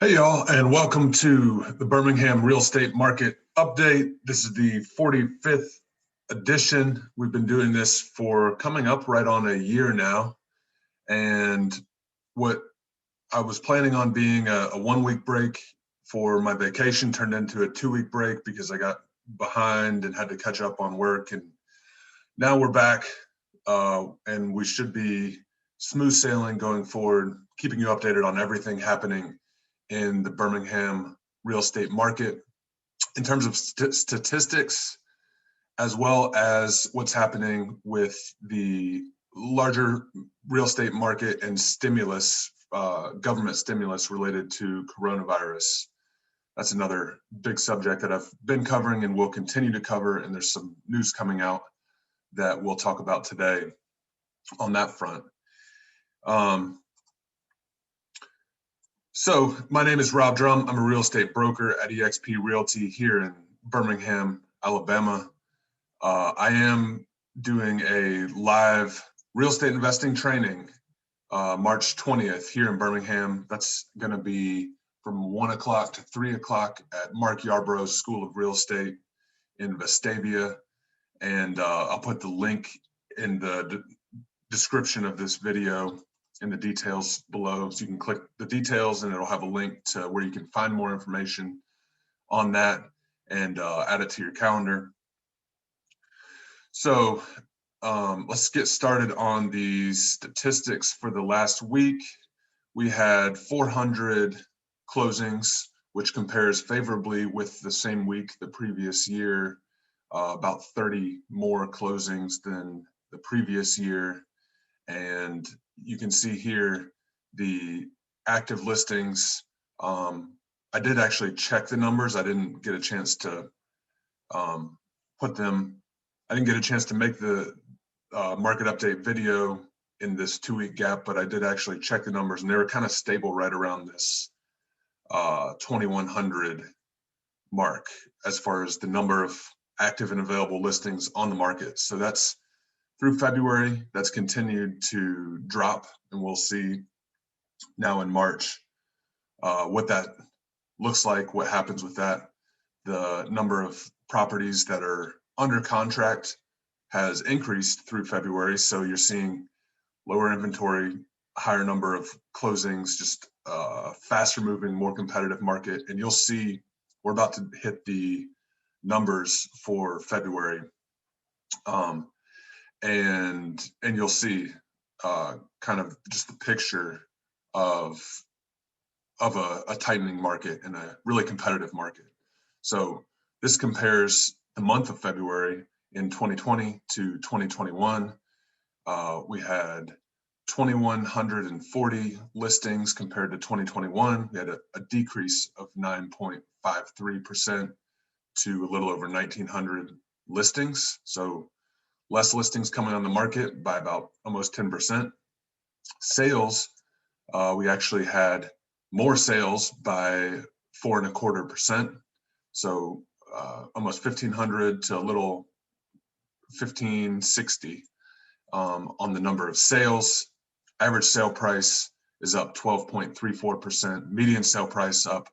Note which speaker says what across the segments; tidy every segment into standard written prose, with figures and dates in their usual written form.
Speaker 1: Hey y'all, and welcome to the Birmingham Real Estate Market Update. This is the 45th edition. We've been doing this for coming up right on a year now. And what I was planning on being a 1-week break for my vacation turned into a 2-week break because I got behind and had to catch up on work. And now we're back, and we should be smooth sailing going forward, keeping you updated on everything happening in the Birmingham real estate market in terms of statistics, as well as what's happening with the larger real estate market and stimulus, government stimulus related to coronavirus. That's another big subject that I've been covering and will continue to cover. And there's some news coming out that we'll talk about today on that front. So my name is Rob Drum. I'm a real estate broker at eXp Realty here in Birmingham, Alabama. I am doing a live real estate investing training March 20th here in Birmingham. That's going to be from 1 o'clock to 3 o'clock at Mark Yarbrough's School of Real Estate in Vestavia. And I'll put the link in the description of this video in the details below, so you can click the details and it'll have a link to where you can find more information on that and add it to your calendar. So let's get started on the statistics for the last week. We had 400 closings, which compares favorably with the same week the previous year, about 30 more closings than the previous year. And you can see here the active listings. I did actually check the numbers. I didn't get a chance to put them. I didn't get a chance to make the market update video in this 2-week gap, but I did actually check the numbers, and they were kind of stable right around this 2,100 mark as far as the number of active and available listings on the market. So that's through February. That's continued to drop, and we'll see now in March what that looks like, what happens with that. The number of properties that are under contract has increased through February, so you're seeing lower inventory, higher number of closings, just faster moving, more competitive market. And you'll see we're about to hit the numbers for February. And you'll see kind of just the picture of a tightening market and a really competitive market. So this compares the month of February in 2020 to 2021. We had 2,140 listings compared to 2021. We had a decrease of 9.53% to a little over 1,900 listings. So less listings coming on the market by about almost 10%. Sales, we actually had more sales by 4.25%. So almost 1,500 to a little 1,560 on the number of sales. Average sale price is up 12.34%. Median sale price up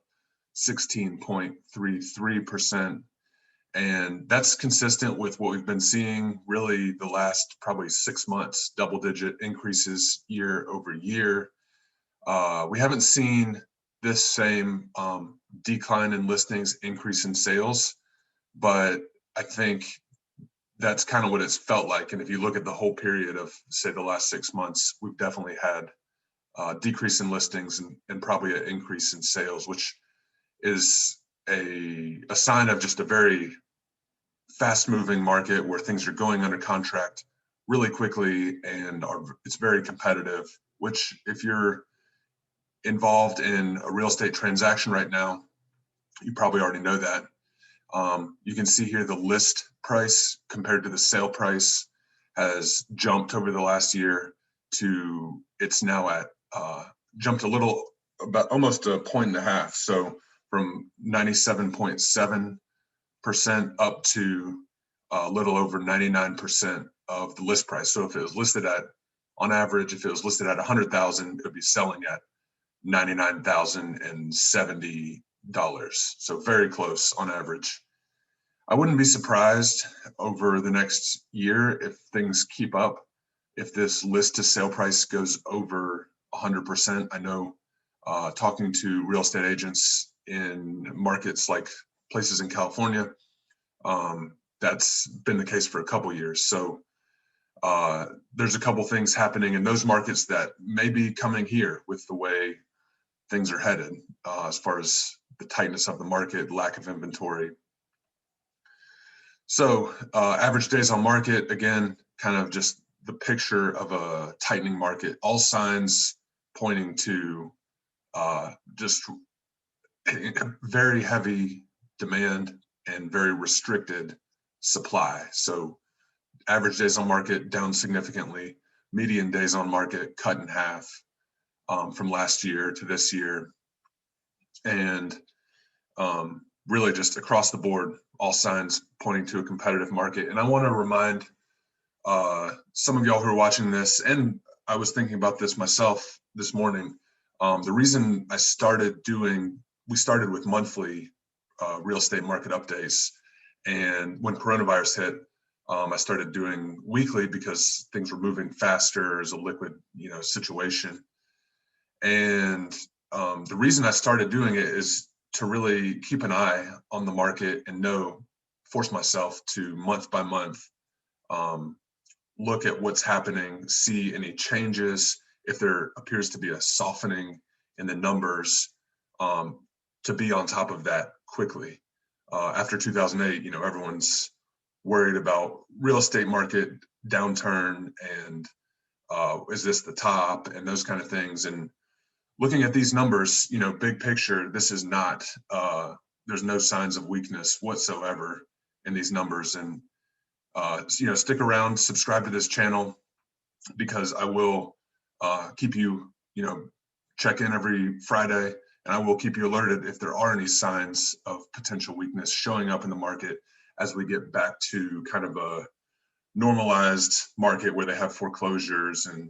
Speaker 1: 16.33%. And that's consistent with what we've been seeing really the last probably 6 months, double-digit increases year over year. We haven't seen this same decline in listings, increase in sales, but I think that's kind of what it's felt like. And if you look at the whole period of, say, the last 6 months, we've definitely had a decrease in listings and probably an increase in sales, which is a sign of just a very fast-moving market where things are going under contract really quickly and it's very competitive, which if you're involved in a real estate transaction right now, you probably already know that. You can see here the list price compared to the sale price has jumped over the last year to, it's now at, jumped a little, about almost 1.5 points. So from 97.7% up to a little over 99% of the list price. So if it was listed at, on average, if it was listed at 100,000, it would be selling at $99,070. So very close on average. I wouldn't be surprised over the next year if things keep up, if this list to sale price goes over 100%. I know talking to real estate agents in markets like places in California, that's been the case for a couple years. So there's a couple things happening in those markets that may be coming here with the way things are headed, as far as the tightness of the market, lack of inventory. So average days on market, again, kind of just the picture of a tightening market, all signs pointing to just very heavy demand and very restricted supply. So average days on market down significantly, median days on market cut in half from last year to this year. And really just across the board, all signs pointing to a competitive market. And I want to remind some of y'all who are watching this, and I was thinking about this myself this morning. The reason we started with monthly real estate market updates. And when coronavirus hit, I started doing weekly because things were moving faster as a liquid, situation. And the reason I started doing it is to really keep an eye on the market and force myself to month by month look at what's happening, see any changes, if there appears to be a softening in the numbers, to be on top of that quickly. After 2008, everyone's worried about real estate market downturn and is this the top and those kind of things. And looking at these numbers, big picture, this is not, there's no signs of weakness whatsoever in these numbers. And, stick around, subscribe to this channel, because I will keep you, check in every Friday, and I will keep you alerted if there are any signs of potential weakness showing up in the market as we get back to kind of a normalized market where they have foreclosures and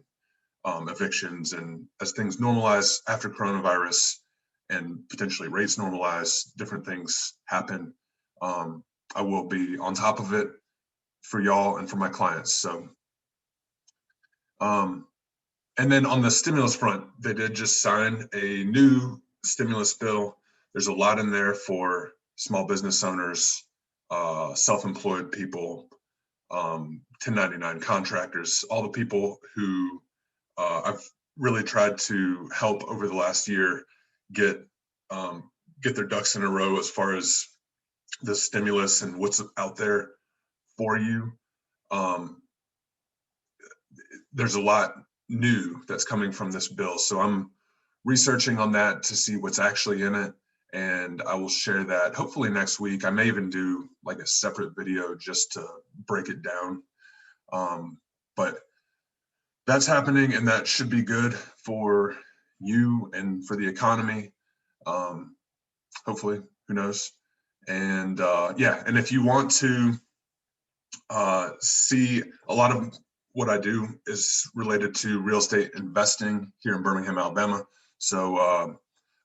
Speaker 1: evictions, and as things normalize after coronavirus and potentially rates normalize, different things happen. I will be on top of it for y'all and for my clients. So, and then on the stimulus front, they did just sign a new stimulus bill. There's a lot in there for small business owners, self-employed people, 1099 contractors, all the people who I've really tried to help over the last year get their ducks in a row as far as the stimulus and what's out there for you. There's a lot new that's coming from this bill, so I'm researching on that to see what's actually in it, and I will share that hopefully next week. I may even do like a separate video just to break it down, but that's happening, and that should be good for you and for the economy. Hopefully, who knows? And yeah, and if you want to see, a lot of what I do is related to real estate investing here in Birmingham, Alabama. So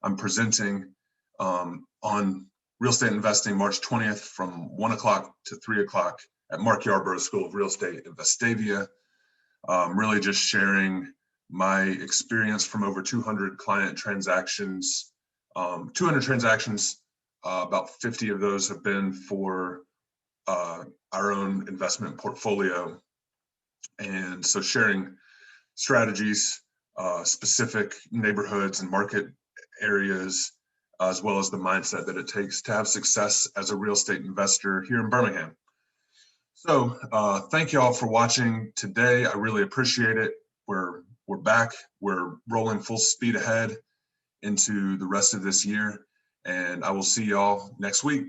Speaker 1: I'm presenting on real estate investing March 20th from 1 o'clock to 3 o'clock at Mark Yarborough School of Real Estate in Vestavia. Really just sharing my experience from over 200 client transactions. 200 transactions, about 50 of those have been for our own investment portfolio. And so sharing strategies, specific neighborhoods and market areas, as well as the mindset that it takes to have success as a real estate investor here in Birmingham. So thank you all for watching today. I really appreciate it. We're back. We're rolling full speed ahead into the rest of this year, and I will see y'all next week.